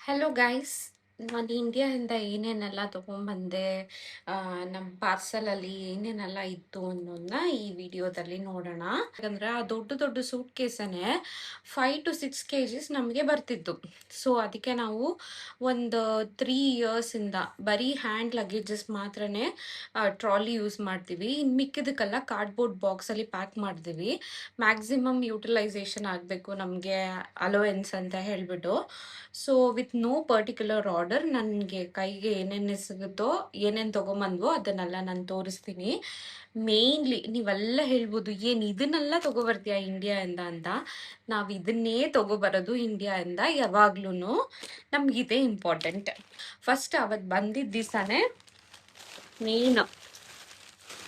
Hello guys, ನಾನು ಇಂಡಿಯಾದಿಂದ ಏನೇನೆಲ್ಲ ತೊಗೊಂಬಂದೆ, ನಮ್ಮ ಪಾರ್ಸಲಲ್ಲಿ ಏನೇನೆಲ್ಲ ಇತ್ತು ಅನ್ನೋದನ್ನ ಈ ವಿಡಿಯೋದಲ್ಲಿ ನೋಡೋಣ. ಯಾಕಂದರೆ ಆ ದೊಡ್ಡ ದೊಡ್ಡ ಸೂಟ್ ಕೇಸನ್ನೇ 5 to 6 kgs ನಮಗೆ ಬರ್ತಿತ್ತು. ಸೊ ಅದಕ್ಕೆ ನಾವು ಒಂದು 3 ಇಯರ್ಸಿಂದ ಬರೀ ಹ್ಯಾಂಡ್ ಲಗೇಜಸ್ ಮಾತ್ರನೇ ಟ್ರಾಲಿ ಯೂಸ್ ಮಾಡ್ತೀವಿ. ಇನ್ನು ಮಿಕ್ಕಿದಕ್ಕೆಲ್ಲ ಕಾರ್ಡ್ಬೋರ್ಡ್ ಬಾಕ್ಸಲ್ಲಿ ಪ್ಯಾಕ್ ಮಾಡ್ತೀವಿ. ಮ್ಯಾಕ್ಸಿಮಮ್ ಯೂಟಿಲೈಸೇಷನ್ ಆಗಬೇಕು ನಮಗೆ ಅಲೋವೆನ್ಸ್ ಅಂತ ಹೇಳಿಬಿಟ್ಟು. So with no particular order ನನಗೆ ಕೈಗೆ ಏನೇನು ಸಿಗುತ್ತೋ ಏನೇನು ತೊಗೊಂಬಂದ್ವೋ ಅದನ್ನೆಲ್ಲ ನಾನು ತೋರಿಸ್ತೀನಿ. ಮೇನ್ಲಿ ನೀವೆಲ್ಲ ಹೇಳ್ಬೋದು, ಏನು ಇದನ್ನೆಲ್ಲ ತೊಗೊಬರ್ತೀಯ ಇಂಡಿಯಾದಿಂದ ಅಂತ. ನಾವು ಇದನ್ನೇ ತೊಗೊಬರೋದು ಇಂಡಿಯಾದಿಂದ ಯಾವಾಗ್ಲೂ. ನಮಗಿದೆ ಇಂಪಾರ್ಟೆಂಟ್. ಫಸ್ಟ್ ಅವತ್ತು ಬಂದಿದ್ದ ದಿವಸನೇ ಮೇನ್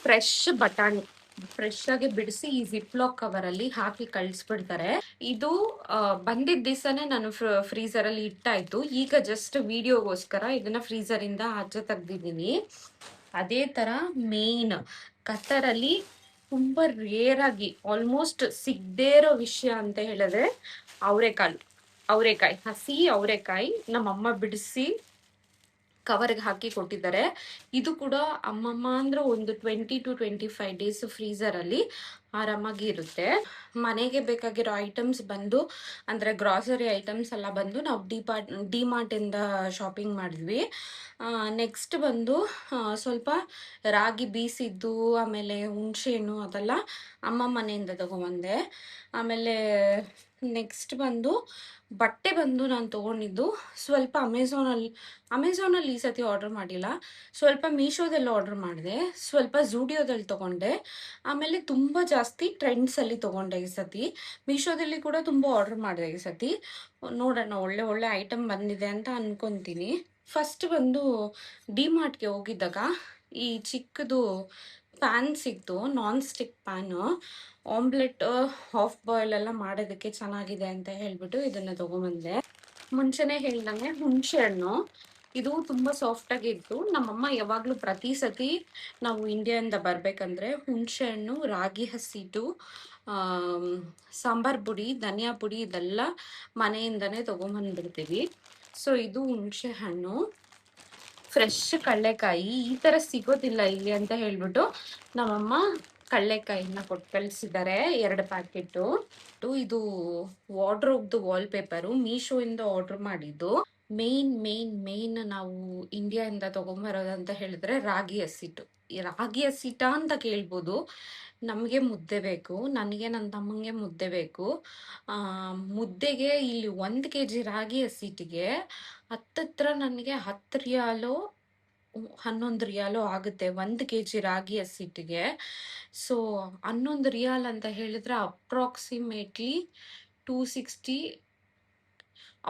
ಫ್ರೆಶ್ ಬಟಾಣಿ ಫ್ರೆಶ್ ಆಗಿ ಬಿಡಿಸಿ ಈ ಜಿಪ್ಲಾಕ್ ಕವರ್ ಅಲ್ಲಿ ಹಾಕಿ ಕಳಿಸ್ಬಿಡ್ತಾರೆ. ಇದು ಬಂದಿದ್ದ ದಿವಸನೇ ನಾನು ಫ್ರೀಸರ್ ಅಲ್ಲಿ ಇಟ್ಟಾಯ್ತು. ಈಗ ಜಸ್ಟ್ ವಿಡಿಯೋಗೋಸ್ಕರ ಇದನ್ನ ಫ್ರೀಸರ್ ಇಂದ ಆಚೆ ತೆಗ್ದಿದ್ದೀನಿ. ಅದೇ ತರ ಮೇನ್ ಕತ್ತರಲ್ಲಿ ತುಂಬಾ ರೇರ್ ಆಗಿ ಆಲ್ಮೋಸ್ಟ್ ಸಿಗದೇ ಇರೋ ವಿಷಯ ಅಂತ ಹೇಳಿದ್ರೆ ಅವರೆಕಾಯಿ, ಹಸಿ ಅವರೆಕಾಯಿ ನಮ್ಮಮ್ಮ ಬಿಡಿಸಿ ಕವರ್ಗೆ ಹಾಕಿ ಕೊಟ್ಟಿದ್ದಾರೆ. ಇದು ಕೂಡ ಅಮ್ಮಮ್ಮ ಅಂದ್ರೆ ಒಂದು 20 to 25 days ಫ್ರೀಸರ್ ಅಲ್ಲಿ ಆರಾಮಾಗಿ ಇರುತ್ತೆ. ಮನೆಗೆ ಬೇಕಾಗಿರೋ ಐಟಮ್ಸ್ ಬಂದು ಅಂದ್ರೆ ಗ್ರಾಸರಿ ಐಟಮ್ಸ್ ಎಲ್ಲ ಬಂದು ನಾವು ಡಿಮಾರ್ಟ್ ಇಂದ ಶಾಪಿಂಗ್ ಮಾಡಿದ್ವಿ. ನೆಕ್ಸ್ಟ್ ಬಂದು ಸ್ವಲ್ಪ ರಾಗಿ ಬೀಸಿದ್ದು, ಆಮೇಲೆ ಹುಣಸೆಹಣ್ಣು ಅದೆಲ್ಲ ಅಮ್ಮ ಮನೆಯಿಂದ ತಗೊಂಬಂದೆ. ಆಮೇಲೆ ನೆಕ್ಸ್ಟ್ ಬಂದು ಬಟ್ಟೆ ಬಂದು ನಾನು ತೊಗೊಂಡಿದ್ದು ಸ್ವಲ್ಪ ಅಮೆಝಾನಲ್ಲಿ ಈ ಸತಿ ಆರ್ಡರ್ ಮಾಡಿಲ್ಲ, ಸ್ವಲ್ಪ ಮೀಶೋದಲ್ಲಿ ಆರ್ಡರ್ ಮಾಡಿದೆ, ಸ್ವಲ್ಪ ಝೂಡಿಯೋದಲ್ಲಿ ತೊಗೊಂಡೆ. ಆಮೇಲೆ ತುಂಬ ಜಾಸ್ತಿ ಟ್ರೆಂಡ್ಸಲ್ಲಿ ತೊಗೊಂಡೆ ಈ ಸತಿ. ಮೀಶೋದಲ್ಲಿ ಕೂಡ ತುಂಬ ಆರ್ಡರ್ ಮಾಡಿದೆ ಈ ಸತಿ. ನೋಡೋಣ, ಒಳ್ಳೆ ಒಳ್ಳೆ ಐಟಮ್ ಬಂದಿದೆ ಅಂತ ಅನ್ಕೊತೀನಿ. ಫಸ್ಟ್ ಬಂದು ಡಿಮಾರ್ಟ್ಗೆ ಹೋಗಿದ್ದಾಗ ಈ ಚಿಕ್ಕದು ಪ್ಯಾನ್ ಸಿಕ್ತು, non stick pan. Omelette half boil ಎಲ್ಲ ಮಾಡೋದಕ್ಕೆ ಚೆನ್ನಾಗಿದೆ ಅಂತ ಹೇಳ್ಬಿಟ್ಟು ಇದನ್ನ ತಗೊಂಬಂದೆ. ಮುಂಚೆನೆ ಹೇಳ್ದಂಗೆ ಹುಣಸೆ ಹಣ್ಣು ಇದು ತುಂಬಾ ಸಾಫ್ಟ್ ಆಗಿ ಇತ್ತು. ನಮ್ಮಮ್ಮ ಯಾವಾಗ್ಲೂ ಪ್ರತಿ ಸತಿ ನಾವು ಇಂಡಿಯಾದಿಂದ ಬರ್ಬೇಕಂದ್ರೆ ಹುಣಸೆ ಹಣ್ಣು, ರಾಗಿ ಹಸಿಟ್ಟು, ಸಾಂಬಾರ್ ಪುಡಿ, ಧನಿಯಾ ಪುಡಿ ಇದೆಲ್ಲ ಮನೆಯಿಂದನೇ ತಗೊಂಬಂದ್ಬಿಡ್ತೀವಿ. ಸೊ ಇದು ಹುಣಸೆ ಹಣ್ಣು. ಫ್ರೆಶ್ ಕಡಲೆಕಾಯಿ ಈ ತರ ಸಿಗೋದಿಲ್ಲ ಇಲ್ಲಿ ಅಂತ ಹೇಳ್ಬಿಟ್ಟು ನಮ್ಮಮ್ಮ ಕಡಲೆಕಾಯಿನ ಕೊಟ್ಟು ಕಳಿಸಿದ್ದಾರೆ 2 ಪ್ಯಾಕೆಟ್. ಇದು ವಾರ್ಡ್ರೋಬ್ದು ವಾಲ್ ಪೇಪರು ಮೀಶೋ ಇಂದ ಆರ್ಡರ್ ಮಾಡಿದ್ದು. ಮೇನ್ ನಾವು ಇಂಡಿಯಾದಿಂದ ತಗೊಂಬರೋದಂತ ಹೇಳಿದ್ರೆ ರಾಗಿ ಹಸಿಟ್ಟು. ಈ ರಾಗಿ ಹಸಿಟ ಅಂತ ಕೇಳ್ಬೋದು. ನಮಗೆ ಮುದ್ದೆ ಬೇಕು, ನನಗೆ ನನ್ನ ತಮ್ಮಂಗೆ ಮುದ್ದೆ ಬೇಕು. ಮುದ್ದೆಗೆ ಇಲ್ಲಿ 1 kg ರಾಗಿ ಹಸಿಟ್ಟಿಗೆ ಹತ್ತತ್ರ ನನಗೆ 10 ರಿಯಾಲೋ 11 ರಿಯಾಲೋ ಆಗುತ್ತೆ 1 kg ರಾಗಿ ಹಸಿಟ್ಟಿಗೆ. ಸೊ 11 ರಿಯಾಲ್ ಅಂತ ಹೇಳಿದ್ರೆ ಅಪ್ರಾಕ್ಸಿಮೇಟ್ಲಿ 260,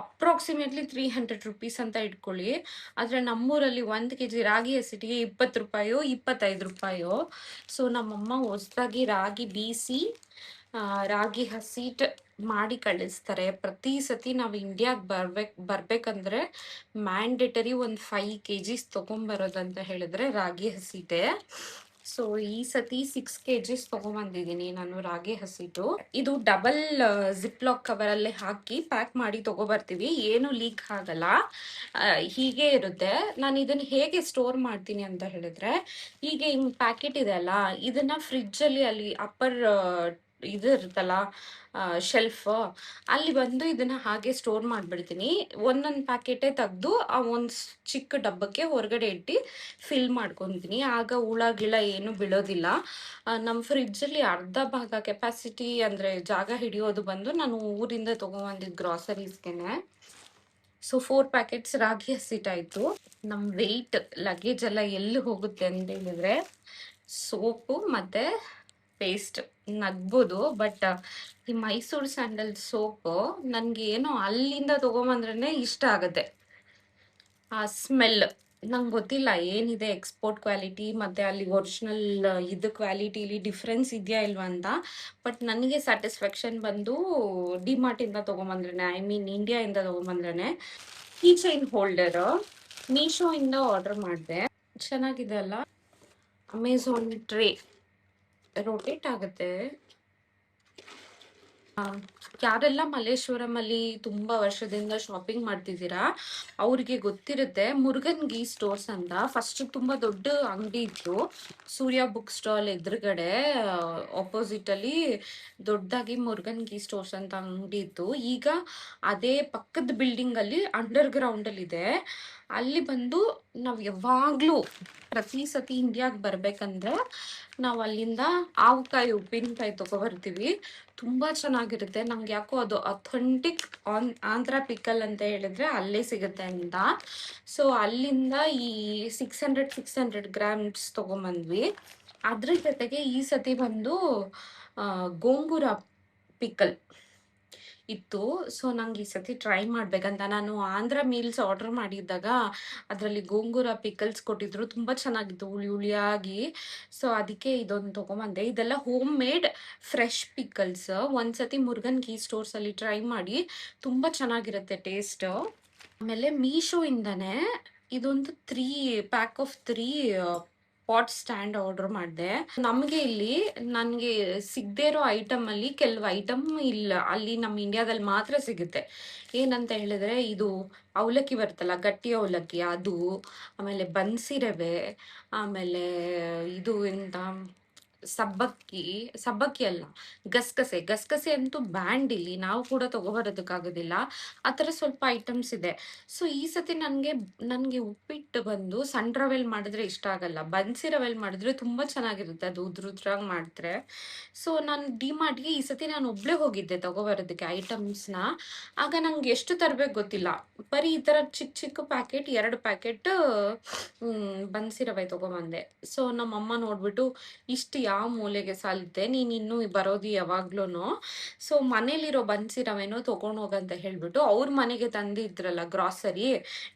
ಅಪ್ರಾಕ್ಸಿಮೇಟ್ಲಿ 300 ರುಪೀಸ್ ಅಂತ ಇಟ್ಕೊಳ್ಳಿ. ಆದರೆ ನಮ್ಮೂರಲ್ಲಿ 1 kg ರಾಗಿ ಹಸಿಟ್ಟಿಗೆ 20 ರೂಪಾಯೋ 25 ರೂಪಾಯೋ. ಸೊ ನಮ್ಮಮ್ಮ ಹೊಸದಾಗಿ ರಾಗಿ ಬೀಸಿ ರಾಗಿ ಹಸಿಟ್ ಮಾಡಿ ಕಳಿಸ್ತಾರೆ. ಪ್ರತಿ ಸತಿ ನಾವು ಇಂಡಿಯಾಗೆ ಬರ್ಬೇಕಂದ್ರೆ ಮ್ಯಾಂಡೇಟರಿ ಒಂದು 5 kgs ತೊಗೊಂಬರೋದಂತ ಹೇಳಿದ್ರೆ ರಾಗಿ ಹಸಿಟೆ. ಸೊ ಈ ಸತಿ 6 kgs ತೊಗೊಂಬಂದಿದ್ದೀನಿ ನಾನು ರಾಗಿ ಹಸಿಟ್ಟು. ಇದು ಡಬಲ್ ಜಿಪ್ಲಾಕ್ ಕವರಲ್ಲಿ ಹಾಕಿ ಪ್ಯಾಕ್ ಮಾಡಿ ತೊಗೊಬರ್ತೀವಿ, ಏನು ಲೀಕ್ ಆಗಲ್ಲ, ಹೀಗೆ ಇರುತ್ತೆ. ನಾನು ಇದನ್ನು ಹೇಗೆ ಸ್ಟೋರ್ ಮಾಡ್ತೀನಿ ಅಂತ ಹೇಳಿದ್ರೆ, ಹೀಗೆ ಹಿಂಗೆ ಪ್ಯಾಕೆಟ್ ಇದೆ ಅಲ್ಲ, ಇದನ್ನ ಫ್ರಿಜ್ಜಲ್ಲಿ ಅಲ್ಲಿ ಅಪ್ಪರ್ ಇದು ಇರುತ್ತಲ್ಲ ಶೆಲ್ಫ್, ಅಲ್ಲಿ ಬಂದು ಇದನ್ನ ಹಾಗೆ ಸ್ಟೋರ್ ಮಾಡಿಬಿಡ್ತೀನಿ. ಒಂದೊಂದು ಪ್ಯಾಕೆಟೇ ತೆಗೆದು ಆ ಒಂದು ಚಿಕ್ಕ ಡಬ್ಬಕ್ಕೆ ಹೊರಗಡೆ ಇಟ್ಟು ಫಿಲ್ ಮಾಡ್ಕೊತೀನಿ. ಆಗ ಹುಳ ಗಿಳ ಏನು ಬೀಳೋದಿಲ್ಲ. ನಮ್ಮ ಫ್ರಿಜ್ಜಲ್ಲಿ ಅರ್ಧ ಭಾಗ ಕೆಪಾಸಿಟಿ ಅಂದರೆ ಜಾಗ ಹಿಡಿಯೋದು ಬಂದು ನಾನು ಊರಿಂದ ತೊಗೊಂಬಂದಿದ್ದು ಗ್ರಾಸರೀಸ್ಗೆನೆ. ಸೊ 4 ಪ್ಯಾಕೆಟ್ಸ್ ರಾಗಿ ಹಸಿಟ್ಟಾಯಿತು. ನಮ್ಮ ವೆಯ್ಟ್ ಲಗೇಜ್ ಎಲ್ಲ ಎಲ್ಲಿ ಹೋಗುತ್ತೆ ಅಂತ ಹೇಳಿದ್ರೆ ಸೋಪು ಮತ್ತು ಪೇಸ್ಟ್. ನಗ್ಬೋದು, ಬಟ್ ಈ ಮೈಸೂರು ಸ್ಯಾಂಡಲ್ ಸೋಪು ನನಗೆ ಏನೋ ಅಲ್ಲಿಂದ ತೊಗೊಂಬಂದ್ರೇ ಇಷ್ಟ ಆಗುತ್ತೆ. ಆ ಸ್ಮೆಲ್ ನಂಗೆ ಗೊತ್ತಿಲ್ಲ ಏನಿದೆ ಎಕ್ಸ್ಪೋರ್ಟ್ ಕ್ವಾಲಿಟಿ ಮತ್ತು ಅಲ್ಲಿ ಒರಿಜಿನಲ್ ಇದು ಕ್ವಾಲಿಟಿಲಿ ಡಿಫ್ರೆನ್ಸ್ ಇದೆಯಾ ಇಲ್ವಾ ಅಂತ. ಬಟ್ ನನಗೆ ಸ್ಯಾಟಿಸ್ಫ್ಯಾಕ್ಷನ್ ಬಂದು ಡಿಮಾರ್ಟಿಂದ ತೊಗೊಂಬಂದ್ರೇ, ಐ ಮೀನ್ ಇಂಡಿಯಾಯಿಂದ ತೊಗೊಂಬಂದ್ರೇ. ಕೀ ಚೈನ್ ಹೋಲ್ಡರು ಮೀಶೋ ಇಂದ ಆರ್ಡರ್ ಮಾಡಿದೆ. ಚೆನ್ನಾಗಿದೆ ಅಲ್ಲ. ಅಮೆಝಾನ್ ಟ್ರೇ ರೊಟೇಟ್ ಆಗುತ್ತೆ. ಯಾರೆಲ್ಲ ಮಲ್ಲೇಶ್ವರಮಲ್ಲಿ ತುಂಬಾ ವರ್ಷದಿಂದ ಶಾಪಿಂಗ್ ಮಾಡ್ತಿದ್ದೀರಾ ಅವ್ರಿಗೆ ಗೊತ್ತಿರುತ್ತೆ ಮುರುಗನ್ ಗೀ ಸ್ಟೋರ್ಸ್ ಅಂತ. ಫಸ್ಟ್ ತುಂಬಾ ದೊಡ್ಡ ಅಂಗಡಿ ಇತ್ತು, ಸೂರ್ಯ ಬುಕ್ ಸ್ಟಾಲ್ ಎದುರುಗಡೆ ಆಪೋಸಿಟ್ ಅಲ್ಲಿ ದೊಡ್ಡದಾಗಿ ಮುರುಗನ್ ಗೀ ಸ್ಟೋರ್ಸ್ ಅಂತ ಅಂಗಡಿ ಇತ್ತು. ಈಗ ಅದೇ ಪಕ್ಕದ ಬಿಲ್ಡಿಂಗ್ ಅಲ್ಲಿ ಅಂಡರ್ ಗ್ರೌಂಡ್ ಅಲ್ಲಿ ಇದೆ. ಅಲ್ಲಿ ಬಂದು ನಾವ್ ಯಾವಾಗ್ಲೂ ಪ್ರತಿ ಸತಿ ಇಂಡಿಯಾಗ್ ಬರ್ಬೇಕಂದ್ರೆ ನಾವು ಅಲ್ಲಿಂದ ಆವಕಾಯಿ ಉಪ್ಪಿನಕಾಯಿ ತಗೊಬರ್ತೀವಿ. ತುಂಬಾ ಚೆನ್ನಾಗಿರುತ್ತೆ. ನಂಗೆ ಯಾಕೋ ಅದು ಅಥೆಂಟಿಕ್ ಆಂಧ್ರ ಪಿಕಲ್ ಅಂತ ಹೇಳಿದ್ರೆ ಅಲ್ಲೇ ಸಿಗುತ್ತೆ ಅಂತ. ಸೊ ಅಲ್ಲಿಂದ ಈ 600 ಗ್ರಾಮ್ಸ್ ತಗೊಂಬಂದ್ವಿ. ಅದ್ರ ಜೊತೆಗೆ ಈ ಸತಿ ಬಂದು ಗೋಂಗೂರ ಪಿಕಲ್ ಇತ್ತು. ಸೊ ನಂಗೆ ಈ ಸತಿ ಟ್ರೈ ಮಾಡ್ಬೇಕಂತ, ನಾನು ಆಂಧ್ರ ಮೀಲ್ಸ್ ಆರ್ಡರ್ ಮಾಡಿದ್ದಾಗ ಅದರಲ್ಲಿ ಗೋಂಗೂರ ಪಿಕಲ್ಸ್ ಕೊಟ್ಟಿದ್ರು, ತುಂಬಾ ಚೆನ್ನಾಗಿತ್ತು ಹುಳಿ ಹುಳಿಯಾಗಿ. ಸೊ ಅದಕ್ಕೆ ಇದೊಂದು ತಗೊಂಬಂದೆ. ಇದೆಲ್ಲ ಹೋಮ್ ಮೇಡ್ ಫ್ರೆಶ್ ಪಿಕಲ್ಸ್. ಒಂದ್ಸತಿ ಮುರುಗನ್ ಗೀ ಸ್ಟೋರ್ಸ್ ಅಲ್ಲಿ ಟ್ರೈ ಮಾಡಿ, ತುಂಬಾ ಚೆನ್ನಾಗಿರುತ್ತೆ ಟೇಸ್ಟ್. ಆಮೇಲೆ ಮೀಶೋ ಇಂದಾನೆ ಇದೊಂದು 3 pack of 3 pot stand order ಮಾಡಿದೆ. ನಮಗೆ ಇಲ್ಲಿ ನನಗೆ ಸಿಗದೇ ಇರೋ ಐಟಮ್ ಅಲ್ಲಿ ಕೆಲವು ಐಟಮ್ ಇಲ್ಲ, ಅಲ್ಲಿ ನಮ್ಮ ಇಂಡಿಯಾದಲ್ಲಿ ಮಾತ್ರ ಸಿಗುತ್ತೆ. ಏನಂತ ಹೇಳಿದ್ರೆ ಇದು ಅವಲಕ್ಕಿ ಬರುತ್ತಲ್ಲ, ಗಟ್ಟಿ ಅವಲಕ್ಕಿ ಅದು, ಆಮೇಲೆ ಬನ್ಸಿ ರವೆ, ಆಮೇಲೆ ಇದು ಎಂತ ಸಬ್ಬಕ್ಕಿ ಅಲ್ಲ, ಗಸಗಸೆ ಅಂತೂ ಬ್ಯಾಂಡ್ ಇಲ್ಲಿ, ನಾವು ಕೂಡ ತಗೋಬರೋದಕ್ಕಾಗೋದಿಲ್ಲ. ಆ ಥರ ಸ್ವಲ್ಪ ಐಟಮ್ಸ್ ಇದೆ. ಸೊ ಈ ಸತಿ ನನಗೆ ಉಪ್ಪಿಟ್ಟು ಬಂದು ಸಣ್ಣ ರವೆಲ್ ಮಾಡಿದ್ರೆ ಇಷ್ಟ ಆಗಲ್ಲ, ಬನ್ಸಿ ರವೆಲ್ ಮಾಡಿದ್ರೆ ತುಂಬಾ ಚೆನ್ನಾಗಿರುತ್ತೆ, ಅದು ಉದ್ರಾಗಿ ಮಾಡಿದ್ರೆ. ಸೊ ನಾನು ಡಿಮಾರ್ಟ್ಗೆ ಈ ಸತಿ ನಾನು ಒಬ್ಳೆ ಹೋಗಿದ್ದೆ ತಗೋಬರೋದಕ್ಕೆ ಐಟಮ್ಸ್ನ. ಆಗ ನಂಗೆ ಎಷ್ಟು ತರಬೇಕು ಗೊತ್ತಿಲ್ಲ, ಬರೀ ಈ ಥರ ಚಿಕ್ಕ ಚಿಕ್ಕ ಪ್ಯಾಕೆಟ್ 2 ಪ್ಯಾಕೆಟ್ ಬನ್ಸಿ ರವೆ ತಗೊಂಬಂದೆ. ಸೊ ನಮ್ಮಮ್ಮ ನೋಡ್ಬಿಟ್ಟು, ಇಷ್ಟು ಯಾವ ಮೂಲೆಗೆ ಸಾಲಿದ್ದೆ ನೀನ್ ಇನ್ನು ಬರೋದು ಯಾವಾಗ್ಲೂನು, ಸೊ ಮನೇಲಿರೋ ಬನ್ಸಿ ರವೆನೋ ತಗೊಂಡ್ ಹೋಗಂತ ಹೇಳ್ಬಿಟ್ಟು ಅವ್ರ ಮನೆಗೆ ತಂದಿದ್ರಲ್ಲ ಗ್ರಾಸರಿ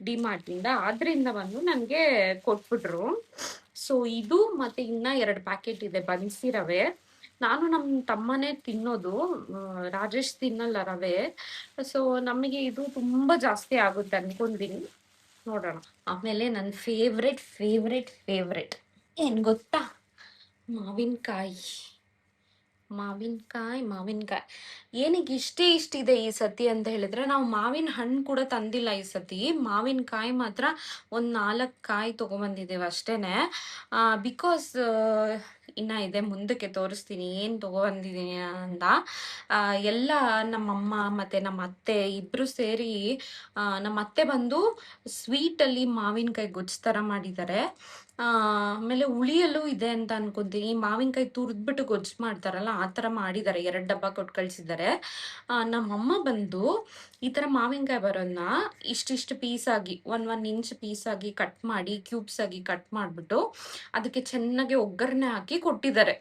ಡಿಮಾರ್ಟಿಂದ, ಅದರಿಂದ ಬಂದು ನನಗೆ ಕೊಟ್ಬಿಟ್ರು. ಸೊ ಇದು ಮತ್ತೆ ಇನ್ನ 2 ಪ್ಯಾಕೆಟ್ ಇದೆ ಬನ್ಸಿ ರವೆ. ನಾನು ನಮ್ಮ ತಮ್ಮನೇ ತಿನ್ನೋದು, ರಾಜೇಶ್ ತಿನ್ನಲ್ಲ ರವೆ. ಸೊ ನಮಗೆ ಇದು ತುಂಬಾ ಜಾಸ್ತಿ ಆಗುತ್ತೆ ಅನ್ಕೊಂತೀನಿ, ನೋಡೋಣ. ಆಮೇಲೆ ನನ್ನ ಫೇವ್ರೆಟ್ ಏನ್ ಗೊತ್ತಾ, ಮಾವಿನಕಾಯಿ. ಏನಿಗೆ ಇಷ್ಟಿದೆ ಈ ಸತಿ ಅಂತ ಹೇಳಿದ್ರೆ, ನಾವು ಮಾವಿನ ಹಣ್ಣು ಕೂಡ ತಂದಿಲ್ಲ ಈ ಸತಿ. ಮಾವಿನಕಾಯಿ ಮಾತ್ರ ಒಂದ್ 4 ಕಾಯಿ ತಗೊಂಬಂದಿದ್ದೇವೆ ಅಷ್ಟೇನೆ. ಬಿಕಾಸ್ ಇನ್ನ ಇದೆ, ಮುಂದಕ್ಕೆ ತೋರಿಸ್ತೀನಿ ಏನ್ ತಗೊಬಂದಿದ್ದೀನಿ ಅಂತ. ಎಲ್ಲ ನಮ್ಮಮ್ಮ ಮತ್ತೆ ನಮ್ಮ ಅತ್ತೆ ಇಬ್ರು ಸೇರಿ, ನಮ್ಮ ಅತ್ತೆ ಬಂದು ಸ್ವೀಟ್ ಅಲ್ಲಿ ಮಾವಿನಕಾಯಿ ಗೊಜ್ಜು ತರ ಮಾಡಿದ್ದಾರೆ. ಆಮೇಲೆ ಹುಳಿಯಲ್ಲೂ ಇದೆ ಅಂತ ಅನ್ಕೊಂತೀನಿ, ಮಾವಿನಕಾಯಿ ತುರ್ದ್ಬಿಟ್ಟು ಗೊಜ್ಜು ಮಾಡ್ತಾರಲ್ಲ ಆ ಥರ ಮಾಡಿದ್ದಾರೆ, 2 ಡಬ್ಬ ಕೊಟ್ಟು ಕಳ್ಸಿದ್ದಾರೆ. ನಮ್ಮಮ್ಮ ಬಂದು ಈ ಥರ ಮಾವಿನಕಾಯಿ ಬರೋದನ್ನ ಇಷ್ಟಿಷ್ಟು ಪೀಸಾಗಿ 1 ಇಂಚ್ ಪೀಸಾಗಿ ಕಟ್ ಮಾಡಿ, ಕ್ಯೂಬ್ಸ್ ಆಗಿ ಕಟ್ ಮಾಡಿಬಿಟ್ಟು ಅದಕ್ಕೆ ಚೆನ್ನಾಗಿ ಒಗ್ಗರಣೆ ಹಾಕಿ ಕೊಟ್ಟಿದ್ದಾರೆ.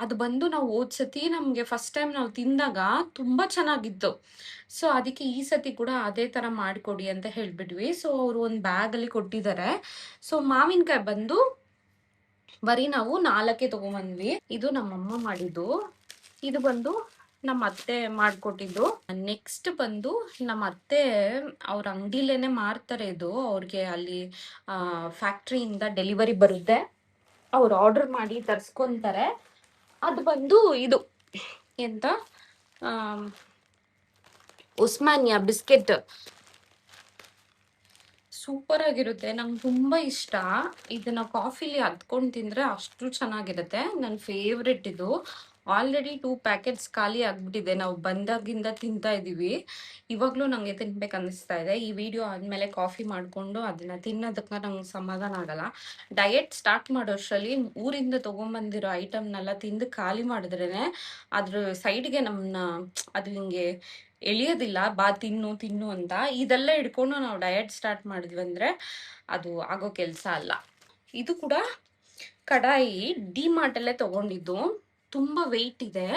ಅದು ಬಂದು ನಾವು ಹೋದ್ಸತಿ ನಮಗೆ ಫಸ್ಟ್ ಟೈಮ್ ನಾವು ತಿಂದಾಗ ತುಂಬಾ ಚೆನ್ನಾಗಿತ್ತು. ಸೊ ಅದಕ್ಕೆ ಈ ಸತಿ ಕೂಡ ಅದೇ ತರ ಮಾಡಿಕೊಡಿ ಅಂತ ಹೇಳ್ಬಿಟ್ವಿ. ಸೊ ಅವರು ಒಂದು ಬ್ಯಾಗ್ ಅಲ್ಲಿ ಕೊಟ್ಟಿದ್ದಾರೆ. ಸೊ ಮಾವಿನಕಾಯಿ ಬಂದು ಬರೀ ನಾವು 4 ತಗೊಂಬಂದ್ವಿ. ಇದು ನಮ್ಮಮ್ಮ ಮಾಡಿದ್ದು, ಇದು ಬಂದು ನಮ್ಮ ಅತ್ತೆ ಮಾಡ್ಕೊಟ್ಟಿದ್ದು. ನೆಕ್ಸ್ಟ್ ಬಂದು ನಮ್ಮ ಅತ್ತೆ ಅವ್ರ ಅಂಗಡಿಲೇನೆ ಮಾರ್ತಾರೆ ಇದು, ಅವ್ರಿಗೆ ಅಲ್ಲಿ ಫ್ಯಾಕ್ಟ್ರಿಯಿಂದ ಡೆಲಿವರಿ ಬರುತ್ತೆ, ಅವ್ರು ಆರ್ಡರ್ ಮಾಡಿ ತರ್ಸ್ಕೊಂತಾರೆ. ಅದು ಬಂದು ಇದು ಎಂತ ಉಸ್ಮಾನಿಯಾ ಬಿಸ್ಕೆಟ್, ಸೂಪರ್ ಆಗಿರುತ್ತೆ, ನಂಗೆ ತುಂಬಾ ಇಷ್ಟ. ಇದನ್ನ ಕಾಫಿಲಿ ಅದ್ಕೊಂಡು ತಿಂದ್ರೆ ಅಷ್ಟು ಚೆನ್ನಾಗಿರುತ್ತೆ, ನನ್ನ ಫೇವ್ರೆಟ್ ಇದು. ಆಲ್ರೆಡಿ 2 ಪ್ಯಾಕೆಟ್ಸ್ ಖಾಲಿ ಆಗ್ಬಿಟ್ಟಿದೆ, ನಾವು ಬಂದಾಗಿಂದ ತಿಂತಾ ಇದೀವಿ. ಇವಾಗ್ಲೂ ನಂಗೆ ತಿನ್ಬೇಕು ಅನ್ನಿಸ್ತಾ ಇದೆ. ಈ ವಿಡಿಯೋ ಆದ್ಮೇಲೆ ಕಾಫಿ ಮಾಡ್ಕೊಂಡು ಅದನ್ನ ತಿನ್ನೋದಕ್ಕೆ ನಂಗೆ ಸಮಾಧಾನ ಆಗಲ್ಲ. ಡಯಟ್ ಸ್ಟಾರ್ಟ್ ಮಾಡೋಷ್ಟರಲ್ಲಿ ಊರಿಂದ ತಗೊಂಬಂದಿರೋ ಐಟಮ್ನೆಲ್ಲ ತಿಂದು ಖಾಲಿ ಮಾಡಿದ್ರೇನೆ ಅದ್ರ ಸೈಡ್ಗೆ ನಮ್ಮನ್ನ ಅದು ಹಿಂಗೆ ಎಳಿಯೋದಿಲ್ಲ, ಬಾ ತಿನ್ನು ಅಂತ. ಇದೆಲ್ಲ ಹಿಡ್ಕೊಂಡು ನಾವು ಡಯಟ್ ಸ್ಟಾರ್ಟ್ ಮಾಡಿದ್ವಿ ಅಂದ್ರೆ ಅದು ಆಗೋ ಕೆಲಸ ಅಲ್ಲ. ಇದು ಕೂಡ ಕಡಾಯಿ ಡಿಮಾರ್ಟಲ್ಲೇ ತಗೊಂಡಿದ್ದು, ತುಂಬಾ ವೆಯ್ಟ್ ಇದೆ,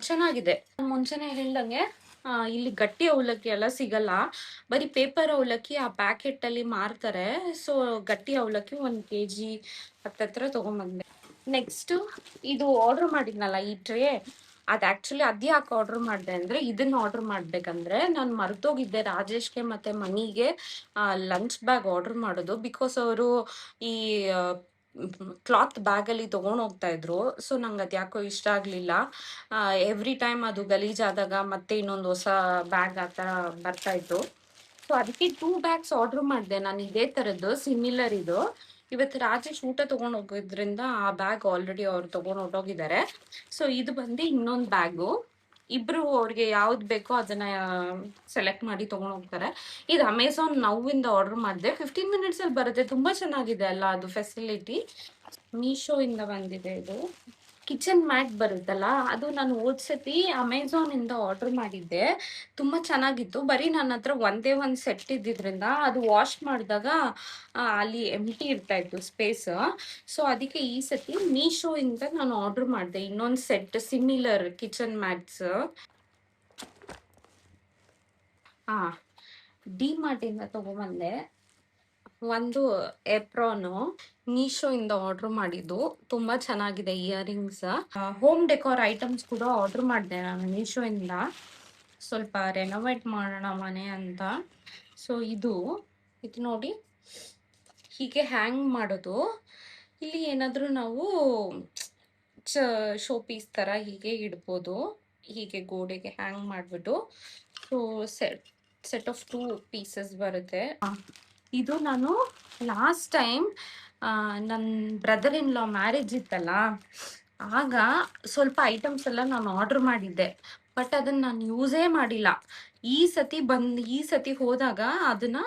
ಚೆನ್ನಾಗಿದೆ. ಮುಂಚೆನೆ ಹೇಳ್ದಂಗೆ ಇಲ್ಲಿ ಗಟ್ಟಿ ಅವಲಕ್ಕಿ ಎಲ್ಲ ಸಿಗಲ್ಲ, ಬರೀ ಪೇಪರ್ ಅವಲಕ್ಕಿ ಆ ಪ್ಯಾಕೆಟ್ ಅಲ್ಲಿ ಮಾರ್ತಾರೆ. ಸೊ ಗಟ್ಟಿ ಅವಲಕ್ಕಿ 1 kg ಹತ್ತತ್ರ ತಗೊಂಬಂದೆ. ನೆಕ್ಸ್ಟ್ ಇದು ಆರ್ಡರ್ ಮಾಡಿದ್ನಲ್ಲ ಈ ಟ್ರೇ, ಅದು ಆಕ್ಚುಲಿ ಅದ್ಯಾಕೆ ಆರ್ಡರ್ ಮಾಡಿದೆ ಅಂದ್ರೆ, ಇದನ್ನ ಆರ್ಡರ್ ಮಾಡ್ಬೇಕಂದ್ರೆ ನಾನು ಮರ್ತೋಗಿದ್ದೆ ರಾಜೇಶ್ಗೆ ಮತ್ತೆ ಮನಿಗೆ ಲಂಚ್ ಬ್ಯಾಗ್ ಆರ್ಡರ್ ಮಾಡೋದು. ಬಿಕಾಸ್ ಅವರು ಈ ಕ್ಲಾತ್ ಬ್ಯಾಗಲ್ಲಿ ತೊಗೊಂಡು ಹೋಗ್ತಾ ಇದ್ರು. ಸೊ ನಂಗೆ ಅದು ಯಾಕೋ ಇಷ್ಟ ಆಗಲಿಲ್ಲ. ಎವ್ರಿ ಟೈಮ್ ಅದು ಗಲೀಜಾದಾಗ ಮತ್ತೆ ಇನ್ನೊಂದು ಹೊಸ ಬ್ಯಾಗ್ ಆ ಥರ ಬರ್ತಾ ಇತ್ತು. ಸೊ ಅದಕ್ಕೆ 2 ಬ್ಯಾಗ್ಸ್ ಆರ್ಡರ್ ಮಾಡಿದೆ ನಾನು, ಇದೇ ಥರದ್ದು ಸಿಮಿಲರ್ ಇದು. ಇವತ್ತು ರಾಜೇಶ್ ಊಟ ತೊಗೊಂಡು ಹೋಗೋದ್ರಿಂದ ಆ ಬ್ಯಾಗ್ ಆಲ್ರೆಡಿ ಅವ್ರು ತೊಗೊಂಡು ಹೊರಟೋಗಿದ್ದಾರೆ. ಸೊ ಇದು ಬಂದು ಇನ್ನೊಂದು ಬ್ಯಾಗು. ಇಬ್ರು ಅವ್ರಿಗೆ ಯಾವ್ದು ಬೇಕೋ ಅದನ್ನ ಸೆಲೆಕ್ಟ್ ಮಾಡಿ ತೊಗೊಂಡು ಹೋಗ್ತಾರೆ. ಇದು ಅಮೆಝಾನ್ ನೌವಿಂದ ಆರ್ಡರ್ ಮಾಡಿದೆ. 15 ಮಿನಿಟ್ಸಲ್ಲಿ ಬರುತ್ತೆ. ತುಂಬ ಚೆನ್ನಾಗಿದೆ ಅಲ್ಲ ಅದು ಫೆಸಿಲಿಟಿ. ಮೀಶೋ ಇಂದ ಬಂದಿದೆ ಇದು. ಕಿಚನ್ ಮ್ಯಾಟ್ ಬರುತ್ತಲ್ಲ, ಅದು ನಾನು ಹೋದ್ಸತಿ ಅಮೆಝಾನ್ ಇಂದ ಆರ್ಡರ್ ಮಾಡಿದ್ದೆ. ತುಂಬ ಚೆನ್ನಾಗಿತ್ತು. ಬರೀ ನನ್ನ ಹತ್ರ ಒಂದೇ ಒಂದು ಸೆಟ್ ಇದ್ದಿದ್ರಿಂದ ಅದು ವಾಶ್ ಮಾಡಿದಾಗ ಅಲ್ಲಿ ಎಂಟಿ ಇರ್ತಾ ಇತ್ತು ಸ್ಪೇಸ್. ಸೊ ಅದಕ್ಕೆ ಈ ಸತಿ ಮೀಶೋ ಇಂದ ನಾನು ಆರ್ಡರ್ ಮಾಡಿದೆ ಇನ್ನೊಂದು set similar kitchen mats. DMart ಇಂದ ತಗೊಂಬಂದೆ. ಒಂದು ಎಪ್ರಾನು ಮೀಶೋ ಇಂದ ಆರ್ಡರ್ ಮಾಡಿದ್ದು. ತುಂಬಾ ಚೆನ್ನಾಗಿದೆ ಇಯರಿಂಗ್ಸ್. ಹೋಮ್ ಡೆಕೋರ್ ಐಟಮ್ಸ್ ಕೂಡ ಆರ್ಡರ್ ಮಾಡಿದೆ ನಾನು ಮೀಶೋ ಇಂದ. ಸ್ವಲ್ಪ ರೆನೋವೇಟ್ ಮಾಡೋಣ ಮನೆ ಅಂತ. ಸೊ ಇದು ನೋಡಿ, ಹೀಗೆ ಹ್ಯಾಂಗ್ ಮಾಡೋದು. ಇಲ್ಲಿ ಏನಾದರೂ ನಾವು ಶೋ ಪೀಸ್ ಥರ ಹೀಗೆ ಇಡ್ಬೋದು. ಹೀಗೆ ಗೋಡೆಗೆ ಹ್ಯಾಂಗ್ ಮಾಡಿಬಿಟ್ಟು. ಸೊ ಸೆಟ್ ಆಫ್ 2 ಪೀಸಸ್ ಬರುತ್ತೆ. ಇದು ನಾನು ಲಾಸ್ಟ್ ಟೈಮ್ ನನ್ನ ಬ್ರದರ್ ಇನ್ ಲಾ ಮ್ಯಾರೇಜ್ ಇತ್ತಲ್ಲ, ಆಗ ಸ್ವಲ್ಪ ಐಟಮ್ಸ್ ಎಲ್ಲ ನಾನು ಆರ್ಡರ್ ಮಾಡಿದ್ದೆ. ಬಟ್ ಅದನ್ನು ನಾನು ಯೂಸೇ ಮಾಡಿಲ್ಲ. ಈ ಸತಿ ಹೋದಾಗ ಅದನ್ನ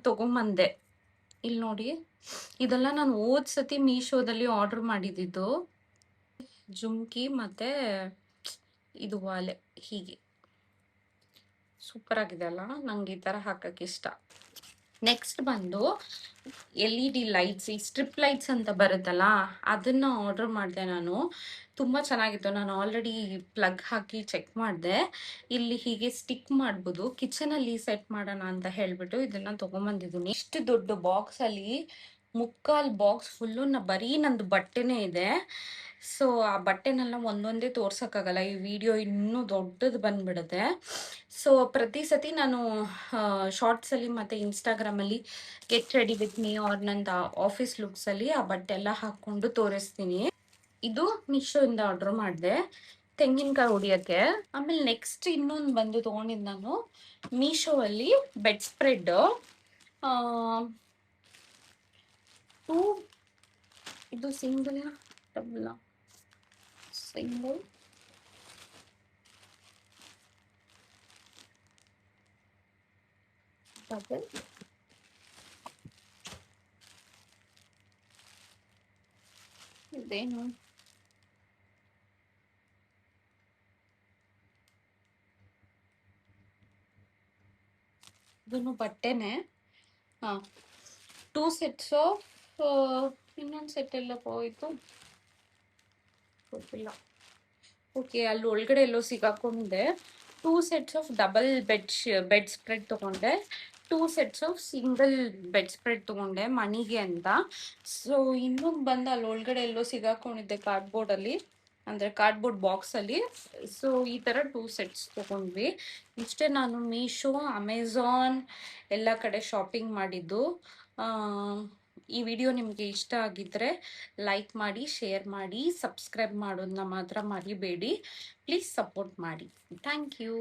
ತಗೊಂಬಂದೆ. ಇಲ್ಲಿ ನೋಡಿ, ಇದೆಲ್ಲ ನಾನು ಹೋದ ಸತಿ ಮೀಶೋದಲ್ಲಿ ಆರ್ಡರ್ ಮಾಡಿದ್ದು. ಜುಮ್ಕಿ ಮತ್ತೆ ಇದು ವಾಲೆ ಹೀಗೆ ಸೂಪರ್ ಆಗಿದೆ ಅಲ್ಲ. ನಂಗೆ ಈ ಥರ ಹಾಕಕ್ಕೆ ಇಷ್ಟ. ನೆಕ್ಸ್ಟ್ ಬಂದು LED ಲೈಟ್ಸ್, ಈ ಸ್ಟ್ರಿಪ್ ಲೈಟ್ಸ್ ಅಂತ ಬರುತ್ತಲ್ಲ, ಅದನ್ನ ಆರ್ಡರ್ ಮಾಡಿದೆ ನಾನು. ತುಂಬ ಚೆನ್ನಾಗಿತ್ತು. ನಾನು ಆಲ್ರೆಡಿ ಪ್ಲಗ್ ಹಾಕಿ ಚೆಕ್ ಮಾಡಿದೆ. ಇಲ್ಲಿ ಹೀಗೆ ಸ್ಟಿಕ್ ಮಾಡ್ಬೋದು. ಕಿಚನಲ್ಲಿ ಸೆಟ್ ಮಾಡೋಣ ಅಂತ ಹೇಳ್ಬಿಟ್ಟು ಇದನ್ನ ತೊಗೊಂಬಂದಿದ್ದೀನಿ. ಇಷ್ಟು ದೊಡ್ಡ ಬಾಕ್ಸಲ್ಲಿ 3/4 ಬಾಕ್ಸ್ ಫುಲ್ಲು ಬರೀ ನಂದು ಬಟ್ಟೆನೇ ಇದೆ. ಸೊ ಆ ಬಟ್ಟೆನೆಲ್ಲ ಒಂದೊಂದೇ ತೋರ್ಸೋಕ್ಕಾಗಲ್ಲ, ಈ ವಿಡಿಯೋ ಇನ್ನೂ ದೊಡ್ಡದು ಬಂದ್ಬಿಡುತ್ತೆ. ಸೊ ಪ್ರತಿ ಸತಿ ನಾನು ಶಾರ್ಟ್ಸಲ್ಲಿ ಮತ್ತು ಇನ್ಸ್ಟಾಗ್ರಾಮಲ್ಲಿ get ready with me or ನಂದು ಆಫೀಸ್ ಲುಕ್ಸಲ್ಲಿ ಆ ಬಟ್ಟೆ ಎಲ್ಲ ಹಾಕ್ಕೊಂಡು ತೋರಿಸ್ತೀನಿ. ಇದು ಮೀಶೋಯಿಂದ ಆರ್ಡರ್ ಮಾಡಿದೆ ತೆಂಗಿನಕಾಯಿ ಹೊಡಿಯೋಕ್ಕೆ. ಆಮೇಲೆ ನೆಕ್ಸ್ಟ್ ಇನ್ನೊಂದು ಬಂದು ತೊಗೊಂಡಿದ್ದು ನಾನು ಮೀಶೋ ಅಲ್ಲಿ ಬೆಡ್ ಸ್ಪ್ರೆಡ್. ಇದು ಸಿಂಗಲ್ ಡಬಲ್ ಸಿಂಗಲ್ ಡಬಲ್ ಇದೇನು ಇದನ್ನು ಬಟ್ಟೆನೆ. 2 ಸೆಟ್ಸ್ ಆಫ್ ಇನ್ನೊಂದು ಸೆಟ್ ಎಲ್ಲ ಹೋಯ್ತು ಗೊತ್ತಿಲ್ಲ. ಓಕೆ, ಅಲ್ಲಿ ಒಳಗಡೆ ಎಲ್ಲೋ ಸಿಗಾಕೊಂಡಿದೆ. 2 sets of double bed spread ತೊಗೊಂಡೆ. 2 sets of single bed spread ತೊಗೊಂಡೆ ಮನಿಗೆ ಅಂತ. ಸೊ ಇನ್ನೊಂದು ಬಂದು ಅಲ್ಲಿ ಒಳಗಡೆ ಎಲ್ಲೋ ಸಿಗಾಕೊಂಡಿದ್ದೆ ಕಾರ್ಡ್ಬೋರ್ಡಲ್ಲಿ, ಅಂದರೆ ಕಾರ್ಡ್ಬೋರ್ಡ್ ಬಾಕ್ಸಲ್ಲಿ. ಸೊ ಈ ಥರ 2 ಸೆಟ್ಸ್ ತೊಗೊಂಡ್ವಿ. ಇಷ್ಟೇ ನಾನು ಮೀಶೋ, ಅಮೆಝಾನ್ ಎಲ್ಲ ಕಡೆ ಶಾಪಿಂಗ್ ಮಾಡಿದ್ದು. ಈ ವಿಡಿಯೋ ನಿಮಗೆ ಇಷ್ಟ ಆಗಿದ್ದರೆ ಲೈಕ್ ಮಾಡಿ, ಶೇರ್ ಮಾಡಿ, ಸಬ್ಸ್ಕ್ರೈಬ್ ಮಾಡೋದನ್ನ ಮಾತ್ರ ಮರಿಬೇಡಿ. ಪ್ಲೀಸ್ ಸಪೋರ್ಟ್ ಮಾಡಿ. Thank you.